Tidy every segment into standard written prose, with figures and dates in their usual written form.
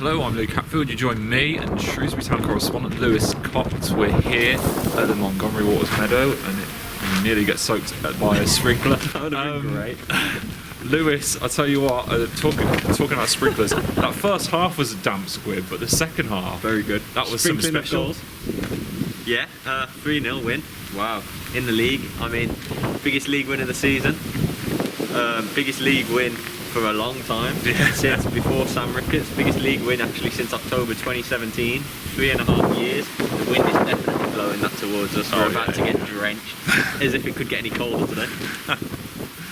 Hello, I'm Luke Hatfield. You join me and Shrewsbury Town correspondent Lewis Cox. We're here at the Montgomery Waters Meadow and you nearly get soaked by a sprinkler. That would have been great. Lewis, I tell you what, talking about sprinklers, that first half was a damp squib, but the second half, very good. That was some special. Yeah, 3-0 win. Wow. In the league, I mean, biggest league win of the season. Biggest league win for a long time, since before Sam Ricketts. Biggest league win actually since October 2017. 3.5 years. The wind is definitely blowing that towards us. We're about to get drenched, as if it could get any colder today.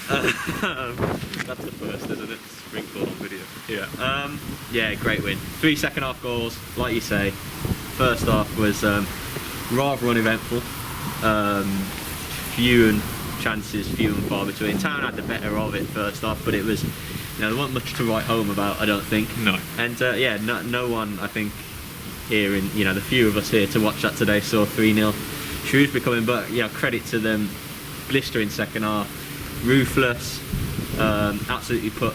That's the first, isn't it? Sprinkled on video. Yeah. Yeah, great win. 3 second half goals, like you say. First half was rather uneventful. Few chances, few and far between. Town had the better of it first half, but it was, there wasn't much to write home about, I don't think. No. And yeah, no one, I think, here in, the few of us here to watch that today saw 3-0 Shrewsbury coming, but credit to them, blistering second half, ruthless, absolutely put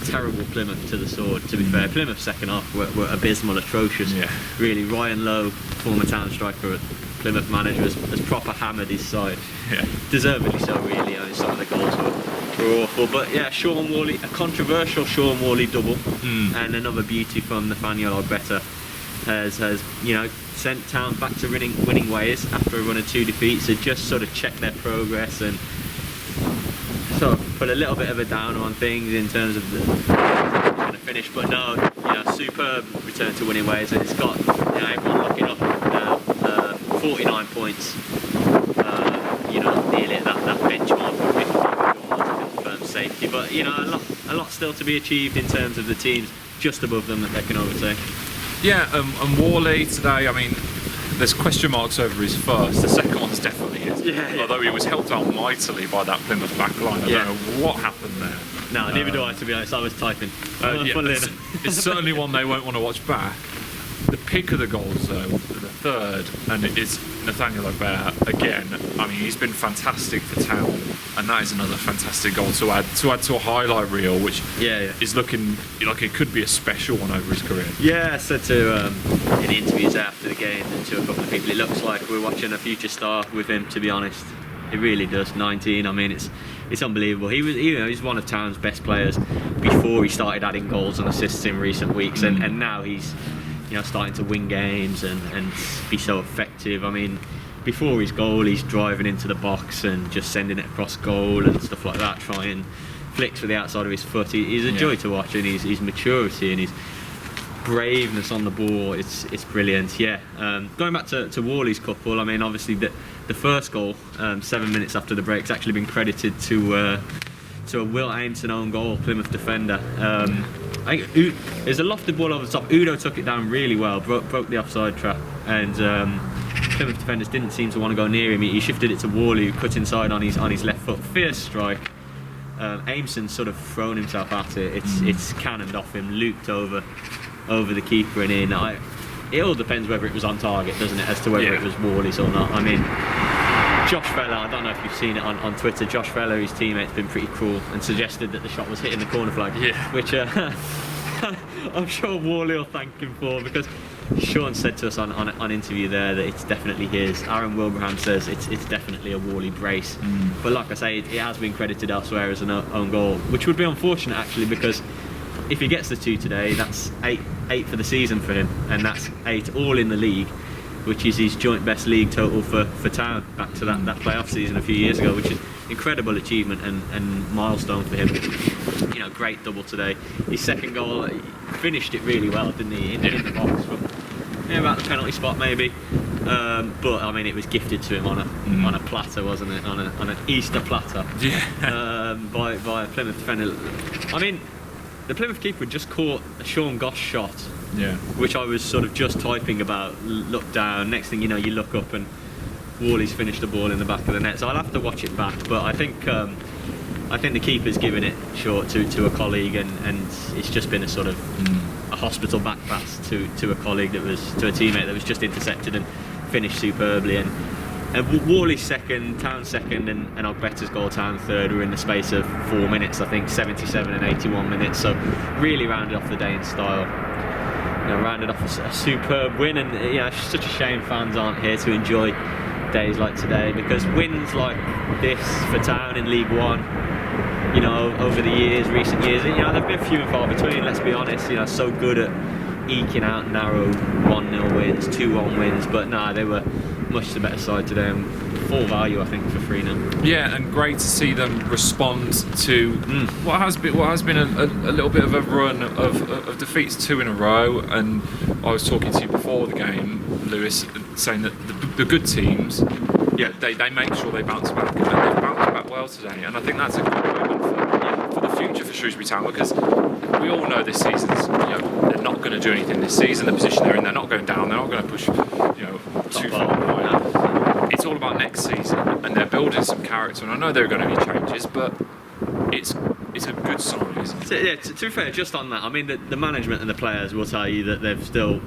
terrible Plymouth to the sword, to be fair. Plymouth second half were abysmal, atrocious. Yeah. Really, Ryan Lowe, former Town striker, Plymouth manager, has proper hammered his side. Yeah. Deservedly so, really. I mean, some of the goals were awful. But yeah, Sean Worley, a controversial Sean Worley double, and another beauty from Nathaniel Ogbeta has sent Town back to winning ways after a run of 2 defeats. They just sort of checked their progress and sort of put a little bit of a downer on things in terms of the finish. But no, superb return to winning ways, and it's got everyone locking up now. 49 points, nearly at that benchmark of 50 to confirm safety, but a lot still to be achieved in terms of the teams just above them that they can overtake. Yeah, and Worley today, I mean, there's question marks over his first. The second one's definitely his. Yeah. Although he was helped out mightily by that Plymouth backline. I don't know what happened there. No, neither do I, to be honest. I was typing. It's certainly one they won't want to watch back. The pick of the goals, though, the third, and it is Nathaniel Ogbeta again. I mean, he's been fantastic for Town, and that is another fantastic goal to add to a highlight reel, which is looking like it could be a special one over his career. Yeah, I said to in the interviews after the game and to a couple of people, it looks like we're watching a future star with him. To be honest, it really does. 19. I mean, it's unbelievable. He's one of Town's best players before he started adding goals and assists in recent weeks, and now he's starting to win games and be so effective. I mean, before his goal, he's driving into the box and just sending it across goal and stuff like that, trying flicks with the outside of his foot. He's a joy to watch, and his maturity and his braveness on the ball, it's brilliant. Yeah. Going back to Worley's couple, I mean, obviously the first goal, 7 minutes after the break, has actually been credited to a Will Aimson own goal, Plymouth defender. I think there's a lofted ball over the top. Udo took it down really well, broke the offside trap, and Plymouth defenders didn't seem to want to go near him. He shifted it to Worley, who cut inside on his left foot. Fierce strike. Aimson's sort of thrown himself at it. It's cannoned off him, looped over the keeper and in. It all depends whether it was on target, doesn't it, as to whether it was Worley's or not. I mean, Josh Feller, I don't know if you've seen it on Twitter, Josh Feller, his teammate's been pretty cruel and suggested that the shot was hitting the corner flag, which I'm sure Worley will thank him for, because Sean said to us on interview there that it's definitely his. Aaron Wilbraham says it's definitely a Worley brace. But like I say, it has been credited elsewhere as an own goal, which would be unfortunate actually, because if he gets the 2 today, that's 8 for the season for him, and that's 8 all in the league, which is his joint best league total for Town, back to that playoff season a few years ago, which is incredible achievement and milestone for him. Great double today. His second goal, he finished it really well, didn't he? In the box from about the penalty spot maybe. But I mean, it was gifted to him on a platter, wasn't it? On an Easter platter. By a Plymouth defender. I mean, the Plymouth keeper had just caught a Sean Goss shot. Which I was sort of just typing about, look down, next thing you know, you look up and Worley's finished the ball in the back of the net. So I'll have to watch it back, but I think the keeper's given it short to a colleague, and it's just been a sort of a hospital back pass to a colleague to a teammate that was just intercepted and finished superbly. And Worley's second, Town second, and Ogbeta's goal, Town third, were in the space of 4 minutes, I think, 77 and 81 minutes. So really rounded off the day in style. rounded off a superb win, and it's such a shame fans aren't here to enjoy days like today, because wins like this for Town in League One, over the recent years, they've been few and far between. Let's be honest, so good at eking out narrow 1-0 wins, 2-1 wins, but they were much the better side today, and full value, I think, for 3-0. Yeah, and great to see them respond to what has been a little bit of a run of defeats, 2 in a row. And I was talking to you before the game, Lewis, saying that the good teams, they make sure they bounce back, and they've bounced back well today. And I think that's a good moment for the future for Shrewsbury Town, because we all know this season's, they're not going to do anything this season. The position they're in, they're not going down, they're not going to push, too far. It's all about next season, and they're building some character. And I know there are going to be changes, but it's a good sign, isn't it? To be fair, just on that, I mean, the management and the players will tell you that they've still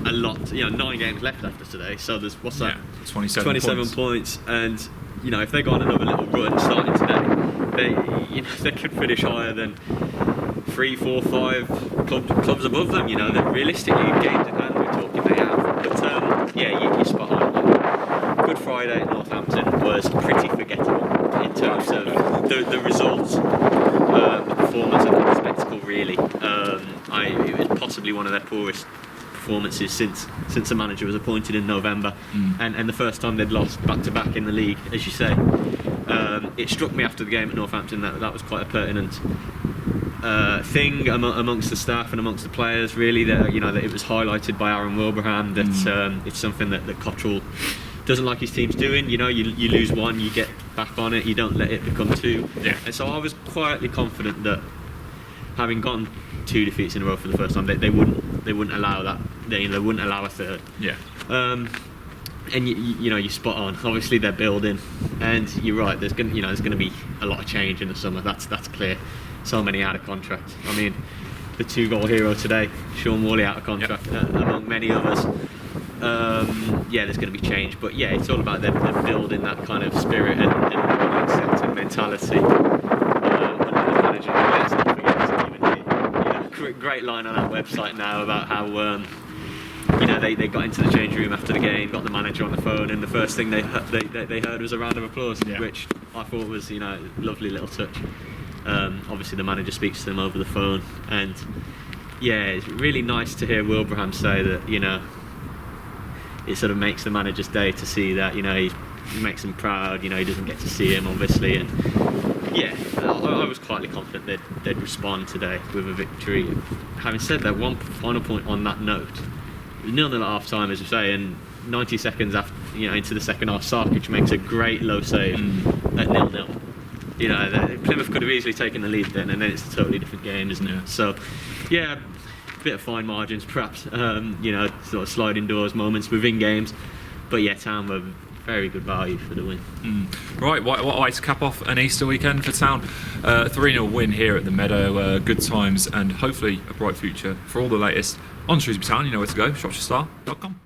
a lot, 9 games left after today. So there's 27 points, and if they go on another little run starting today, they could finish higher than 3, 4, 5 clubs above them. They're realistically games in hand. We're talking they have, but you're spot on. Good Friday at Northampton was pretty forgettable in terms of the results, the performance, and the spectacle. Really, it was possibly one of their poorest performances since the manager was appointed in November, and the first time they'd lost back to back in the league, as you say. It struck me after the game at Northampton that was quite a pertinent thing amongst the staff and amongst the players, really, that that it was highlighted by Aaron Wilbraham that it's something that Cottrell doesn't like his teams doing. You lose one, you get back on it, you don't let it become 2. And so I was quietly confident that, having gotten 2 defeats in a row for the first time, they wouldn't allow that. They wouldn't allow a third. And you're spot on. Obviously they're building, and you're right. There's going to be a lot of change in the summer. That's clear. So many out of contract. I mean, the 2-goal hero today, Sean Worley, out of contract, among many others. There's going to be change, but it's all about them building that kind of spirit and mindset and mentality. Under the manager, let's not forget, great line on our website now about how they got into the change room after the game, got the manager on the phone, and the first thing they heard was a round of applause, which I thought was a lovely little touch. Obviously the manager speaks to them over the phone, and it's really nice to hear Wilbraham say that it sort of makes the manager's day to see that he makes him proud. He doesn't get to see him, obviously, and I was quietly confident they'd respond today with a victory. Having said that, one final point on that note: 0-0 at half time, as you say, and 90 seconds after, into the second half, Sarkic makes a great low save at 0-0. Plymouth could have easily taken the lead then, and then it's a totally different game, isn't it? So, a bit of fine margins, perhaps. Sort of sliding doors moments within games, but Town were very good value for the win. Right, what a way to cap off an Easter weekend for Town. 3-0 win here at the Meadow. Good times, and hopefully a bright future for all the latest on Shrewsbury Town. You know where to go, shropshirestyle.com.